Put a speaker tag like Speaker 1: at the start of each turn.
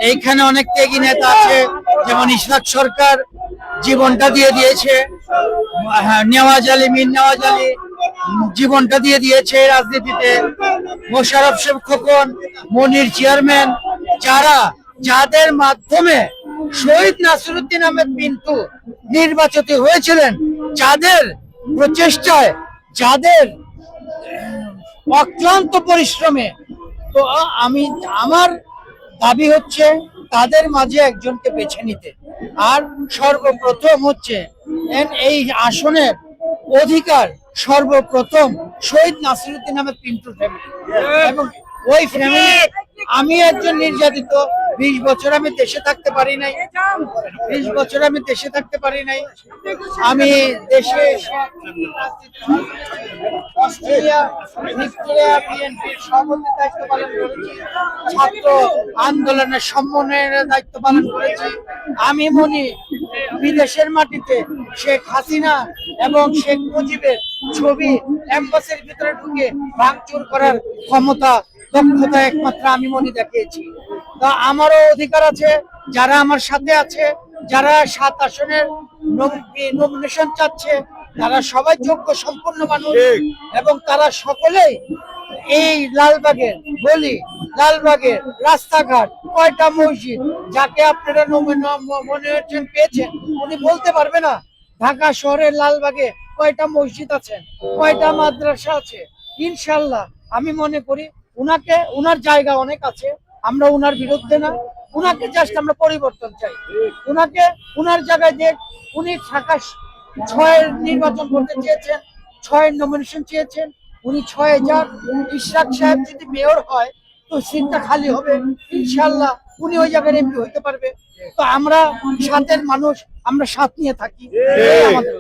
Speaker 1: এইখানে অনেক ত্যাগী নেতা আছে, যেমন ইশরাক সরকার জীবনটা দিয়ে দিয়েছে, নেওয়াজ আলী, মীর নেওয়াজ আলী জীবনটা দিয়ে দিয়েছে রাজনীতিতে, মোশাররফ খোকন, মনির চেয়ারম্যান, যাদের মাধ্যমে শহীদ নাসিরউদ্দিন আহমেদ পিন্টু নির্বাচিত হয়েছিলেন, যাদের প্রচেষ্টায়, যাদের অক্লান্ত পরিশ্রমে। তো আমার দাবি হচ্ছে তাদের মাঝে একজনকে বেছে নিতে। আর সর্বপ্রথম হচ্ছে এই আসনের অধিকার সর্বপ্রথম শহীদ নাসিরউদ্দিন আহমেদ পিন্টুর ফ্যামিলি, এবং ওই ফ্যামিলি। আমি একজন নির্যাতিত, 20 বছর আমি দেশে থাকতে পারি নাই, 20 বছর আমি দেশে থাকতে পারি নাই। আমি দেশে অস্ট্রেলিয়া, ভিক্টোরিয়া বিএনপির সভাপতির দায়িত্ব পালন করেছি, ছাত্র আন্দোলনের সমন্বয়ের দায়িত্ব পালন করেছি। আমি মনি বিদেশের মাটিতে শেখ হাসিনা এবং শেখ মুজিবের ছবি এম্বাসির ভিতরে ঢুকে ভাঙচুর করার ক্ষমতা, দক্ষতা একমাত্র আমি মনি দেখিয়েছি। তা আমারও অধিকার আছে, যারা আমার সাথে আছে, যারা 7 আসনের নমিনেশন চাচ্ছে, তারা সবাই যোগ্য সম্পন্ন মানুষ, এবং তারা সকলেই এই লালবাগের গলি, লালবাগের রাস্তাঘাট, কয়টা মসজিদ যাকে আপনারা নমিনেশন পেয়েছেন, উনি বলতে পারবে না ঢাকা শহরের লালবাগে কয়টা মসজিদ আছে, কয়টা মাদ্রাসা আছে। ইনশাল্লাহ আমি মনে করি উনার জায়গা অনেক আছে, আমরা উনার বিরুদ্ধে না, উনাকে জাস্ট আমরা পরিবর্তন চাই। উনার জায়গায় যে উনি ঢাকা 6 নির্বাচন করতে চেয়েছেন, 6 নমিনেশন চেয়েছেন, উনি 6 যান। ইশরাক সাহেব যদি মেয়র হয় তো সিটটা খালি হবে, ইনশাল্লাহ উনি ওই জায়গায় এমপি হইতে পারবে। তো আমরা সাথের মানুষ, আমরা সাথ নিয়ে থাকি, আমাদের